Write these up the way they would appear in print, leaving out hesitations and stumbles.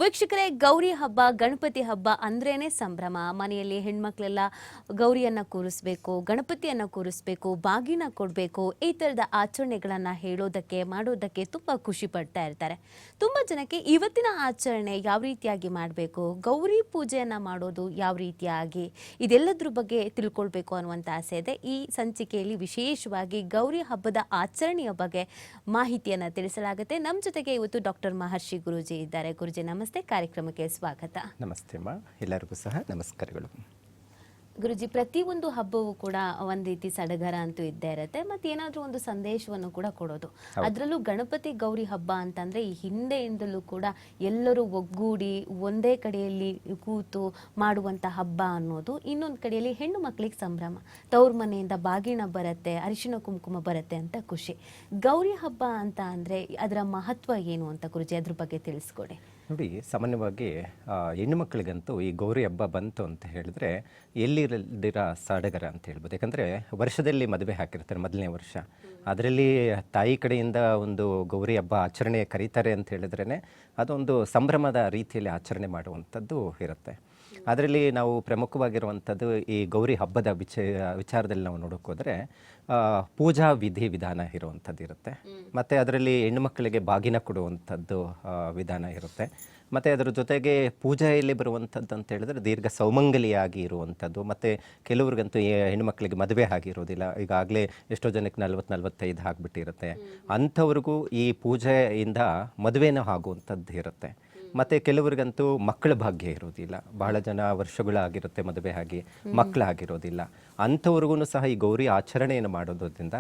ವೀಕ್ಷಕರೇ, ಗೌರಿ ಹಬ್ಬ, ಗಣಪತಿ ಹಬ್ಬ ಅಂದ್ರೇನೆ ಸಂಭ್ರಮ. ಮನೆಯಲ್ಲಿ ಹೆಣ್ಮಕ್ಳೆಲ್ಲ ಗೌರಿಯನ್ನ ಕೂರಿಸ್ಬೇಕು, ಗಣಪತಿಯನ್ನ ಕೂರಿಸ್ಬೇಕು, ಬಾಗಿನ ಕೊಡಬೇಕು, ಈ ಥರದ ಆಚರಣೆಗಳನ್ನ ಹೇಳೋದಕ್ಕೆ ಮಾಡೋದಕ್ಕೆ ತುಂಬ ಖುಷಿ ಪಡ್ತಾ ಇರ್ತಾರೆ. ತುಂಬ ಜನಕ್ಕೆ ಇವತ್ತಿನ ಆಚರಣೆ ಯಾವ ರೀತಿಯಾಗಿ ಮಾಡಬೇಕು, ಗೌರಿ ಪೂಜೆಯನ್ನ ಮಾಡೋದು ಯಾವ ರೀತಿಯಾಗಿ, ಇದೆಲ್ಲದ್ರ ಬಗ್ಗೆ ತಿಳ್ಕೊಳ್ಬೇಕು ಅನ್ನುವಂಥ ಆಸೆ ಇದೆ. ಈ ಸಂಚಿಕೆಯಲ್ಲಿ ವಿಶೇಷವಾಗಿ ಗೌರಿ ಹಬ್ಬದ ಆಚರಣೆಯ ಬಗ್ಗೆ ಮಾಹಿತಿಯನ್ನು ತಿಳಿಸಲಾಗುತ್ತೆ. ನಮ್ಮ ಜೊತೆಗೆ ಇವತ್ತು ಡಾಕ್ಟರ್ ಮಹರ್ಷಿ ಗುರೂಜಿ ಇದ್ದಾರೆ. ಗುರುಜಿ ನಮಸ್ತೆ, ಕಾರ್ಯಕ್ರಮಕ್ಕೆ ಸ್ವಾಗತ. ನಮಸ್ತೆ ಅಮ್ಮ, ಎಲ್ಲರಿಗೂ ಸಹ ನಮಸ್ಕಾರಗಳು. ಗುರುಜಿ, ಪ್ರತಿಯೊಂದು ಹಬ್ಬವೂ ಕೂಡ ಒಂದು ರೀತಿ ಸಡಗರ ಅಂತೂ ಇದ್ದೇ ಇರುತ್ತೆ, ಮತ್ತೆ ಏನಾದರೂ ಒಂದು ಸಂದೇಶವನ್ನು ಕೂಡ ಕೊಡೋದು. ಅದರಲ್ಲೂ ಗಣಪತಿ ಗೌರಿ ಹಬ್ಬ ಅಂತಂದ್ರೆ ಈ ಹಿಂದೆಯಿಂದಲೂ ಕೂಡ ಎಲ್ಲರೂ ಒಗ್ಗೂಡಿ ಒಂದೇ ಕಡೆಯಲ್ಲಿ ಕೂತು ಮಾಡುವಂಥ ಹಬ್ಬ ಅನ್ನೋದು. ಇನ್ನೊಂದು ಕಡೆಯಲ್ಲಿ ಹೆಣ್ಣು ಮಕ್ಕಳಿಗೆ ಸಂಭ್ರಮ, ತವ್ರ ಮನೆಯಿಂದ ಬಾಗಿಣ ಬರುತ್ತೆ, ಅರಿಶಿನ ಕುಂಕುಮ ಬರುತ್ತೆ ಅಂತ ಖುಷಿ. ಗೌರಿ ಹಬ್ಬ ಅಂತ ಅಂದ್ರೆ ಅದರ ಮಹತ್ವ ಏನು ಅಂತ ಗುರುಜಿ ಅದ್ರ ಬಗ್ಗೆ ತಿಳಿಸ್ಕೊಡಿ. ನೋಡಿ, ಸಾಮಾನ್ಯವಾಗಿ ಹೆಣ್ಣು ಮಕ್ಕಳಿಗಂತೂ ಈ ಗೌರಿ ಹಬ್ಬ ಬಂತು ಅಂತ ಹೇಳಿದ್ರೆ ಎಲ್ಲಿರದಿರ ಸಡಗರ ಅಂತ ಹೇಳ್ಬೋದು. ಯಾಕಂದರೆ ವರ್ಷದಲ್ಲಿ ಮದುವೆ ಹಾಕಿರ್ತಾರೆ ಮೊದಲನೇ ವರ್ಷ, ಅದರಲ್ಲಿ ತಾಯಿ ಕಡೆಯಿಂದ ಒಂದು ಗೌರಿ ಹಬ್ಬ ಆಚರಣೆ ಕರೀತಾರೆ ಅಂತ ಹೇಳಿದ್ರೇ ಅದೊಂದು ಸಂಭ್ರಮದ ರೀತಿಯಲ್ಲಿ ಆಚರಣೆ ಮಾಡುವಂಥದ್ದು ಇರುತ್ತೆ. ಅದರಲ್ಲಿ ನಾವು ಪ್ರಮುಖವಾಗಿರುವಂಥದ್ದು ಈ ಗೌರಿ ಹಬ್ಬದ ವಿಚಾರದಲ್ಲಿ ನಾವು ನೋಡೋಕೆ ಹೋದರೆ ಪೂಜಾ ವಿಧಾನ ಇರುವಂಥದ್ದು ಇರುತ್ತೆ. ಮತ್ತು ಅದರಲ್ಲಿ ಹೆಣ್ಣುಮಕ್ಕಳಿಗೆ ಬಾಗಿನ ಕೊಡುವಂಥದ್ದು ವಿಧಾನ ಇರುತ್ತೆ. ಮತ್ತು ಅದರ ಜೊತೆಗೆ ಪೂಜೆಯಲ್ಲಿ ಬರುವಂಥದ್ದು ಅಂತ ಹೇಳಿದ್ರೆ ದೀರ್ಘ ಸೌಮಂಗಲಿಯಾಗಿ ಇರುವಂಥದ್ದು. ಮತ್ತು ಕೆಲವ್ರಿಗಂತೂ ಹೆಣ್ಣುಮಕ್ಕಳಿಗೆ ಮದುವೆ ಆಗಿರೋದಿಲ್ಲ, ಈಗಾಗಲೇ ಎಷ್ಟೋ ಜನಕ್ಕೆ 40-45 ಆಗಿಬಿಟ್ಟಿರುತ್ತೆ. ಅಂಥವ್ರಿಗೂ ಈ ಪೂಜೆಯಿಂದ ಮದುವೆನೂ ಆಗುವಂಥದ್ದು ಇರುತ್ತೆ. ಮತ್ತು ಕೆಲವ್ರಿಗಂತೂ ಮಕ್ಕಳ ಭಾಗ್ಯ ಇರೋದಿಲ್ಲ, ಬಹಳ ಜನ ವರ್ಷಗಳಾಗಿರುತ್ತೆ ಮದುವೆ ಆಗಿ ಮಕ್ಕಳಾಗಿರೋದಿಲ್ಲ. ಅಂಥವ್ರಿಗೂ ಸಹ ಈ ಗೌರಿ ಆಚರಣೆಯನ್ನು ಮಾಡೋದ್ರಿಂದ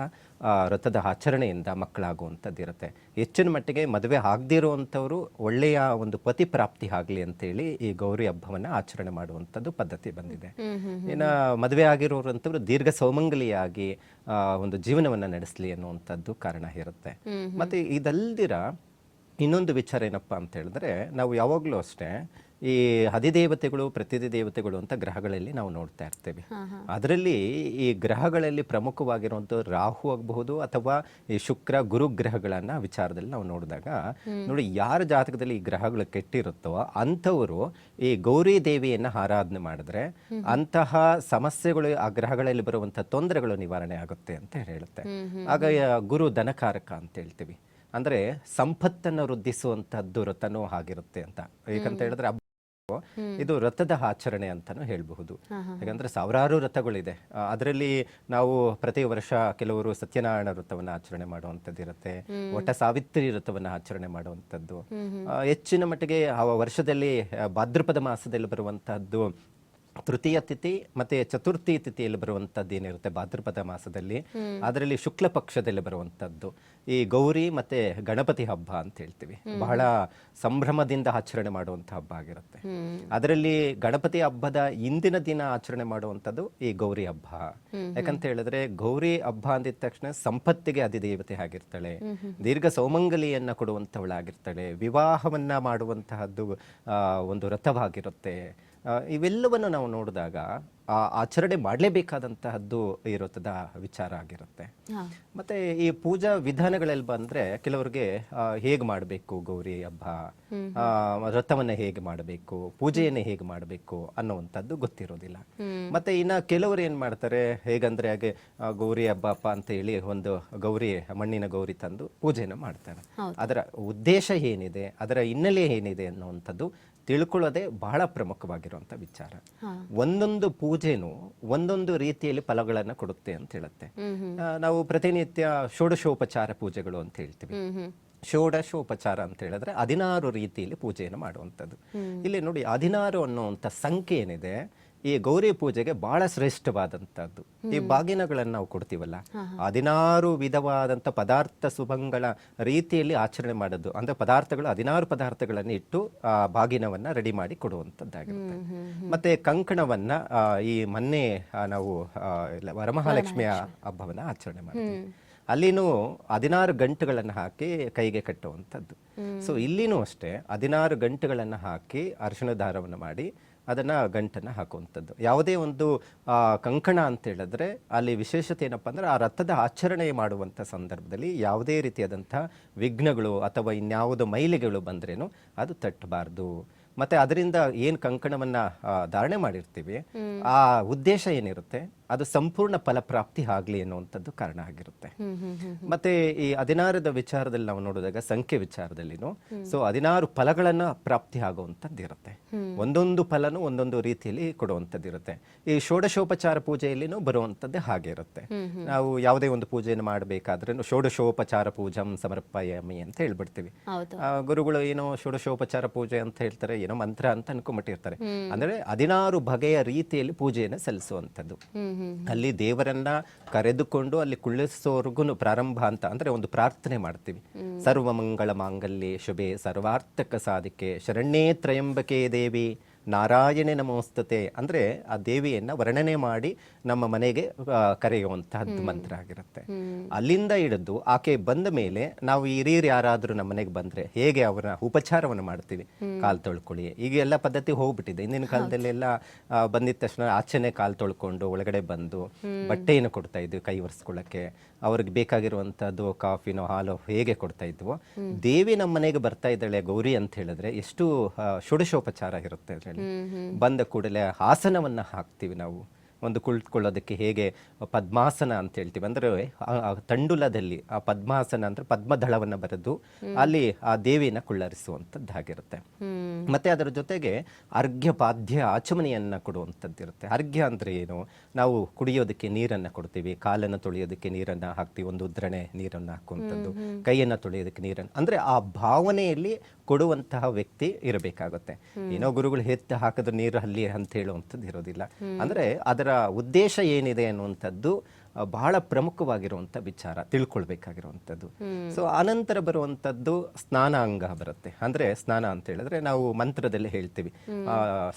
ವ್ರತದ ಆಚರಣೆಯಿಂದ ಮಕ್ಕಳಾಗುವಂಥದ್ದು ಇರುತ್ತೆ. ಹೆಚ್ಚಿನ ಮಟ್ಟಿಗೆ ಮದುವೆ ಆಗದಿರುವಂಥವ್ರು ಒಳ್ಳೆಯ ಒಂದು ಪತಿ ಪ್ರಾಪ್ತಿ ಆಗಲಿ ಅಂತೇಳಿ ಈ ಗೌರಿ ಹಬ್ಬವನ್ನು ಆಚರಣೆ ಮಾಡುವಂಥದ್ದು ಪದ್ಧತಿ ಬಂದಿದೆ. ಇನ್ನು ಮದುವೆ ಆಗಿರೋರಂಥವ್ರು ದೀರ್ಘ ಸೌಮಂಗಲಿಯಾಗಿ ಒಂದು ಜೀವನವನ್ನು ನಡೆಸಲಿ ಅನ್ನುವಂಥದ್ದು ಕಾರಣ ಇರುತ್ತೆ. ಮತ್ತು ಇದಲ್ದಿರ ಇನ್ನೊಂದು ವಿಚಾರ ಏನಪ್ಪ ಅಂತ ಹೇಳಿದ್ರೆ, ನಾವು ಯಾವಾಗಲೂ ಅಷ್ಟೇ ಈ ಅಧಿದೇವತೆಗಳು ಪ್ರತಿದೇವತೆಗಳು ಅಂತ ಗ್ರಹಗಳಲ್ಲಿ ನಾವು ನೋಡ್ತಾ ಇರ್ತೇವೆ. ಅದರಲ್ಲಿ ಈ ಗ್ರಹಗಳಲ್ಲಿ ಪ್ರಮುಖವಾಗಿರುವಂಥ ರಾಹು ಆಗಬಹುದು ಅಥವಾ ಈ ಶುಕ್ರ ಗುರು ಗ್ರಹಗಳನ್ನ ವಿಚಾರದಲ್ಲಿ ನಾವು ನೋಡಿದಾಗ ನೋಡಿ, ಯಾರ ಜಾತಕದಲ್ಲಿ ಈ ಗ್ರಹಗಳು ಕೆಟ್ಟಿರುತ್ತೋ ಅಂಥವರು ಈ ಗೌರಿ ದೇವಿಯನ್ನ ಆರಾಧನೆ ಮಾಡಿದ್ರೆ ಅಂತಹ ಸಮಸ್ಯೆಗಳು, ಆ ಗ್ರಹಗಳಲ್ಲಿ ಬರುವಂತಹ ತೊಂದರೆಗಳು ನಿವಾರಣೆ ಆಗುತ್ತೆ ಅಂತ ಹೇಳುತ್ತೆ. ಆಗ ಗುರು ಧನಕಾರಕ ಅಂತ ಹೇಳ್ತೀವಿ, ಅಂದ್ರೆ ಸಂಪತ್ತನ್ನು ವೃದ್ಧಿಸುವಂತಹದ್ದು ವ್ರತನೂ ಆಗಿರುತ್ತೆ ಅಂತ. ಯಾಕಂತ ಹೇಳಿದ್ರೆ ಇದು ವ್ರತದ ಆಚರಣೆ ಅಂತಾನು ಹೇಳಬಹುದು. ಯಾಕಂದ್ರೆ ಸಾವಿರಾರು ವ್ರತಗಳಿದೆ. ಅದರಲ್ಲಿ ನಾವು ಪ್ರತಿ ವರ್ಷ ಕೆಲವರು ಸತ್ಯನಾರಾಯಣ ವ್ರತವನ್ನ ಆಚರಣೆ ಮಾಡುವಂಥದ್ದು ಇರುತ್ತೆ, ಒಟ್ಟ ಸಾವಿತ್ರಿ ವ್ರತವನ್ನ ಆಚರಣೆ ಮಾಡುವಂಥದ್ದು. ಹೆಚ್ಚಿನ ಮಟ್ಟಿಗೆ ಆ ವರ್ಷದಲ್ಲಿ ಭಾದ್ರಪದ ಮಾಸದಲ್ಲಿ ಬರುವಂತಹದ್ದು ತೃತೀಯ ತಿಥಿ ಮತ್ತೆ ಚತುರ್ಥಿ ತಿಥಿಯಲ್ಲಿ ಬರುವಂಥದ್ದು ಏನಿರುತ್ತೆ ಭಾದ್ರಪದ ಮಾಸದಲ್ಲಿ, ಅದರಲ್ಲಿ ಶುಕ್ಲ ಪಕ್ಷದಲ್ಲಿ ಬರುವಂಥದ್ದು ಈ ಗೌರಿ ಮತ್ತೆ ಗಣಪತಿ ಹಬ್ಬ ಅಂತ ಹೇಳ್ತೀವಿ. ಬಹಳ ಸಂಭ್ರಮದಿಂದ ಆಚರಣೆ ಮಾಡುವಂಥ ಹಬ್ಬ ಆಗಿರುತ್ತೆ. ಅದರಲ್ಲಿ ಗಣಪತಿ ಹಬ್ಬದ ಇಂದಿನ ದಿನ ಆಚರಣೆ ಮಾಡುವಂಥದ್ದು ಈ ಗೌರಿ ಹಬ್ಬ. ಯಾಕಂತ ಹೇಳಿದ್ರೆ ಗೌರಿ ಹಬ್ಬ ಅಂದಿದ ತಕ್ಷಣ ಸಂಪತ್ತಿಗೆ ಅಧಿದೇವತೆ ಆಗಿರ್ತಾಳೆ, ದೀರ್ಘ ಸೌಮಂಗಲಿಯನ್ನ ಕೊಡುವಂಥವಳಾಗಿರ್ತಾಳೆ, ವಿವಾಹವನ್ನ ಮಾಡುವಂತಹದ್ದು ಒಂದು ವ್ರತವಾಗಿರುತ್ತೆ. ಇವೆಲ್ಲವನ್ನು ನಾವು ನೋಡಿದಾಗ ಆಚರಣೆ ಮಾಡಲೇಬೇಕಾದಂತಹದ್ದು ಇರುತ್ತದ ವಿಚಾರ ಆಗಿರುತ್ತೆ. ಮತ್ತೆ ಈ ಪೂಜಾ ವಿಧಾನಗಳಲ್ಲಿ ಬಂದ್ರೆ ಕೆಲವರಿಗೆ ಹೇಗೆ ಮಾಡಬೇಕು ಗೌರಿ ಹಬ್ಬ, ವ್ರತವನ್ನ ಹೇಗೆ ಮಾಡಬೇಕು, ಪೂಜೆಯನ್ನ ಹೇಗೆ ಮಾಡಬೇಕು ಅನ್ನುವಂಥದ್ದು ಗೊತ್ತಿರೋದಿಲ್ಲ. ಮತ್ತೆ ಇನ್ನ ಕೆಲವರು ಏನ್ ಮಾಡ್ತಾರೆ, ಹೇಗಂದ್ರೆ ಹಾಗೆ ಗೌರಿ ಹಬ್ಬಪ್ಪ ಅಂತ ಹೇಳಿ ಒಂದು ಗೌರಿ, ಮಣ್ಣಿನ ಗೌರಿ ತಂದು ಪೂಜೆನ ಮಾಡ್ತಾರೆ. ಅದರ ಉದ್ದೇಶ ಏನಿದೆ, ಅದರ ಹಿನ್ನೆಲೆ ಏನಿದೆ ಅನ್ನುವಂಥದ್ದು ತಿಳ್ಕೊಳ್ಳೋದೇ ಬಹಳ ಪ್ರಮುಖವಾಗಿರುವಂತ ವಿಚಾರ. ಒಂದೊಂದು ಪೂಜೆನು ಒಂದೊಂದು ರೀತಿಯಲ್ಲಿ ಫಲಗಳನ್ನ ಕೊಡುತ್ತೆ ಅಂತ ಹೇಳುತ್ತೆ. ನಾವು ಪ್ರತಿನಿತ್ಯ ಷೋಡಶೋಪಚಾರ ಪೂಜೆಗಳು ಅಂತ ಹೇಳ್ತೀವಿ. ಷೋಡಶೋಪಚಾರ ಅಂತ ಹೇಳಿದ್ರೆ 16 ರೀತಿಯಲ್ಲಿ ಪೂಜೆಯನ್ನು ಮಾಡುವಂಥದ್ದು. ಇಲ್ಲಿ ನೋಡಿ, 16 ಅನ್ನುವಂಥ ಸಂಖ್ಯೆ ಏನಿದೆ ಈ ಗೌರಿ ಪೂಜೆಗೆ ಬಹಳ ಶ್ರೇಷ್ಠವಾದಂಥದ್ದು. ಈ ಬಾಗಿನಗಳನ್ನು ನಾವು ಕೊಡ್ತೀವಲ್ಲ, 16 ವಿಧವಾದಂಥ ಪದಾರ್ಥ ಸುಭಂಗಳ ರೀತಿಯಲ್ಲಿ ಆಚರಣೆ ಮಾಡೋದು. ಅಂದ್ರೆ ಪದಾರ್ಥಗಳು 16 ಪದಾರ್ಥಗಳನ್ನು ಇಟ್ಟು ಆ ಬಾಗಿನವನ್ನ ರೆಡಿ ಮಾಡಿ ಕೊಡುವಂಥದ್ದಾಗಿರುತ್ತೆ. ಮತ್ತೆ ಕಂಕಣವನ್ನ ಈ ಮೊನ್ನೆ ನಾವು ವರಮಹಾಲಕ್ಷ್ಮಿಯ ಹಬ್ಬವನ್ನ ಆಚರಣೆ ಮಾಡ್ತೀವಿ. ಅಲ್ಲಿನೂ 16 ಗಂಟುಗಳನ್ನು ಹಾಕಿ ಕೈಗೆ ಕಟ್ಟುವಂಥದ್ದು. ಸೊ ಇಲ್ಲಿನೂ ಅಷ್ಟೇ 16 ಗಂಟುಗಳನ್ನು ಹಾಕಿ ಅರಿಶಿಣ ದಾರವನ್ನು ಮಾಡಿ ಅದನ್ನು ಗಂಟನ್ನು ಹಾಕುವಂಥದ್ದು. ಯಾವುದೇ ಒಂದು ಕಂಕಣ ಅಂತ ಹೇಳಿದ್ರೆ ಅಲ್ಲಿ ವಿಶೇಷತೆ ಏನಪ್ಪ ಅಂದರೆ ಆ ರಥದ ಆಚರಣೆ ಮಾಡುವಂಥ ಸಂದರ್ಭದಲ್ಲಿ ಯಾವುದೇ ರೀತಿಯಾದಂಥ ವಿಘ್ನಗಳು ಅಥವಾ ಇನ್ಯಾವುದೋ ಮೈಲಿಗೆಗಳು ಬಂದ್ರೇನು ಅದು ತಟ್ಟಬಾರ್ದು. ಮತ್ತು ಅದರಿಂದ ಏನು ಕಂಕಣವನ್ನು ಧಾರಣೆ ಮಾಡಿರ್ತೀವಿ ಆ ಉದ್ದೇಶ ಏನಿರುತ್ತೆ ಅದು ಸಂಪೂರ್ಣ ಫಲಪ್ರಾಪ್ತಿ ಆಗಲಿ ಅನ್ನುವಂಥದ್ದು ಕಾರಣ ಆಗಿರುತ್ತೆ. ಮತ್ತೆ ಈ 16ದ ವಿಚಾರದಲ್ಲಿ ನಾವು ನೋಡಿದಾಗ ಸಂಖ್ಯೆ ವಿಚಾರದಲ್ಲಿನೂ 16 ಫಲಗಳನ್ನ ಪ್ರಾಪ್ತಿ ಆಗುವಂಥದ್ದು ಇರುತ್ತೆ. ಒಂದೊಂದು ಫಲನೂ ಒಂದೊಂದು ರೀತಿಯಲ್ಲಿ ಕೊಡುವಂಥದ್ದು ಇರುತ್ತೆ. ಈ ಷೋಡಶೋಪಚಾರ ಪೂಜೆಯಲ್ಲಿನೂ ಬರುವಂಥದ್ದೇ ಹಾಗೆ ಇರುತ್ತೆ. ನಾವು ಯಾವುದೇ ಒಂದು ಪೂಜೆಯನ್ನು ಮಾಡಬೇಕಾದ್ರೆ ಷೋಡಶೋಪಚಾರ ಪೂಜಂ ಸಮರ್ಪಯಾಮಿ ಅಂತ ಹೇಳ್ಬಿಡ್ತೀವಿ. ಗುರುಗಳು ಏನೋ ಷೋಡಶೋಪಚಾರ ಪೂಜೆ ಅಂತ ಹೇಳ್ತಾರೆ, ಏನೋ ಮಂತ್ರ ಅಂತ ಅನ್ಕೊಂಡ್ಬಿಟ್ಟಿರ್ತಾರೆ. ಅಂದ್ರೆ 16 ಬಗೆಯ ರೀತಿಯಲ್ಲಿ ಪೂಜೆಯನ್ನು ಸಲ್ಲಿಸುವಂಥದ್ದು. ಅಲ್ಲಿ ದೇವರನ್ನ ಕರೆದುಕೊಂಡು ಅಲ್ಲಿ ಕುಳ್ಳಿಸೋರ್ಗು ಪ್ರಾರಂಭ ಅಂತ ಅಂದ್ರೆ ಒಂದು ಪ್ರಾರ್ಥನೆ ಮಾಡ್ತೀವಿ. ಸರ್ವಮಂಗಳ ಮಾಂಗಲ್ಯೆ ಶುಭೆ ಸರ್ವಾರ್ಥಕ ಸಾಧಿಕೆ ಶರಣ್ಯೇ ತ್ರಯಂಬಕೆ ದೇವಿ ನಾರಾಯಣೆ ನಮೋಸ್ತತೆ ಅಂದ್ರೆ ಆ ದೇವಿಯನ್ನ ವರ್ಣನೆ ಮಾಡಿ ನಮ್ಮ ಮನೆಗೆ ಕರೆಯುವಂತಹದ್ದು ಮಂತ್ರ ಆಗಿರುತ್ತೆ. ಅಲ್ಲಿಂದ ಹಿಡಿದು ಆಕೆ ಬಂದ ಮೇಲೆ ನಾವು ಹಿರಿಯರು ಯಾರಾದ್ರೂ ನಮ್ಮ ಮನೆಗೆ ಬಂದ್ರೆ ಹೇಗೆ ಅವರ ಉಪಚಾರವನ್ನು ಮಾಡ್ತೀವಿ, ಕಾಲ್ ತೊಳ್ಕೊಳ್ಳಿ, ಈಗ ಎಲ್ಲ ಪದ್ಧತಿ ಹೋಗ್ಬಿಟ್ಟಿದೆ. ಹಿಂದಿನ ಕಾಲದಲ್ಲಿ ಎಲ್ಲ ಬಂದಿದ ತಕ್ಷಣ ಆಚೆನೆ ಕಾಲ್ ತೊಳ್ಕೊಂಡು ಒಳಗಡೆ ಬಂದು ಬಟ್ಟೆಯನ್ನು ಕೊಡ್ತಾ ಇದ್ವಿ ಕೈ ಒರೆಸ್ಕೊಳ್ಳಕ್ಕೆ. ಅವ್ರಿಗೆ ಬೇಕಾಗಿರುವಂತದ್ದು ಕಾಫಿನೋ ಹಾಲೋ ಹೇಗೆ ಕೊಡ್ತಾ ಇದ್ವು. ದೇವಿ ನಮ್ಮ ಮನೆಗೆ ಬರ್ತಾ ಇದ್ದಾಳೆ ಗೌರಿ ಅಂತ ಹೇಳಿದ್ರೆ ಎಷ್ಟು ಷೋಡಶೋಪಚಾರ ಇರುತ್ತೆ ಅದರಲ್ಲಿ. ಬಂದ ಕೂಡಲೇ ಆಸನವನ್ನ ಹಾಕ್ತೀವಿ ನಾವು. ಒಂದು ಕುಳಿತುಕೊಳ್ಳೋದಕ್ಕೆ ಹೇಗೆ ಪದ್ಮಾಸನ ಅಂತ ಹೇಳ್ತೀವಿ, ಅಂದ್ರೆ ತಂಡುಲದಲ್ಲಿ ಆ ಪದ್ಮಾಸನ ಅಂದ್ರೆ ಪದ್ಮದಳವನ್ನು ಬರೆದು ಅಲ್ಲಿ ಆ ದೇವಿನ ಕುಳ್ಳರಿಸುವಂಥದ್ದಾಗಿರುತ್ತೆ. ಮತ್ತೆ ಅದರ ಜೊತೆಗೆ ಅರ್ಘ್ಯ ಪಾದ್ಯ ಆಚಮನೆಯನ್ನ ಕೊಡುವಂಥದ್ದು ಇರುತ್ತೆ. ಅರ್ಘ್ಯ ಅಂದ್ರೆ ಏನು, ನಾವು ಕುಡಿಯೋದಕ್ಕೆ ನೀರನ್ನ ಕೊಡ್ತೀವಿ, ಕಾಲನ್ನು ತೊಳೆಯೋದಕ್ಕೆ ನೀರನ್ನ ಹಾಕ್ತೀವಿ, ಒಂದು ಉದ್ರಣೆ ನೀರನ್ನ ಹಾಕುವಂಥದ್ದು, ಕೈಯನ್ನ ತೊಳೆಯೋದಕ್ಕೆ ನೀರನ್ನು, ಅಂದ್ರೆ ಆ ಭಾವನೆಯಲ್ಲಿ ಕೊಡುವಂತಹ ವ್ಯಕ್ತಿ ಇರಬೇಕಾಗುತ್ತೆ. ಏನೋ ಗುರುಗಳು ಎತ್ತು ಹಾಕಿದ್ರೆ ನೀರು ಅಲ್ಲಿ ಅಂತ ಹೇಳುವಂಥದ್ದು ಇರೋದಿಲ್ಲ. ಅಂದ್ರೆ ಅದರ ಉದ್ದೇಶ ಏನಿದೆ ಅನ್ನುವಂಥದ್ದು ಬಹಳ ಪ್ರಮುಖವಾಗಿರುವಂಥ ವಿಚಾರ, ತಿಳ್ಕೊಳ್ಬೇಕಾಗಿರುವಂಥದ್ದು. ಸೊ ಆನಂತರ ಬರುವಂಥದ್ದು ಸ್ನಾನಾಂಗ ಬರುತ್ತೆ. ಅಂದ್ರೆ ಸ್ನಾನ ಅಂತ ಹೇಳಿದ್ರೆ ನಾವು ಮಂತ್ರದಲ್ಲಿ ಹೇಳ್ತೀವಿ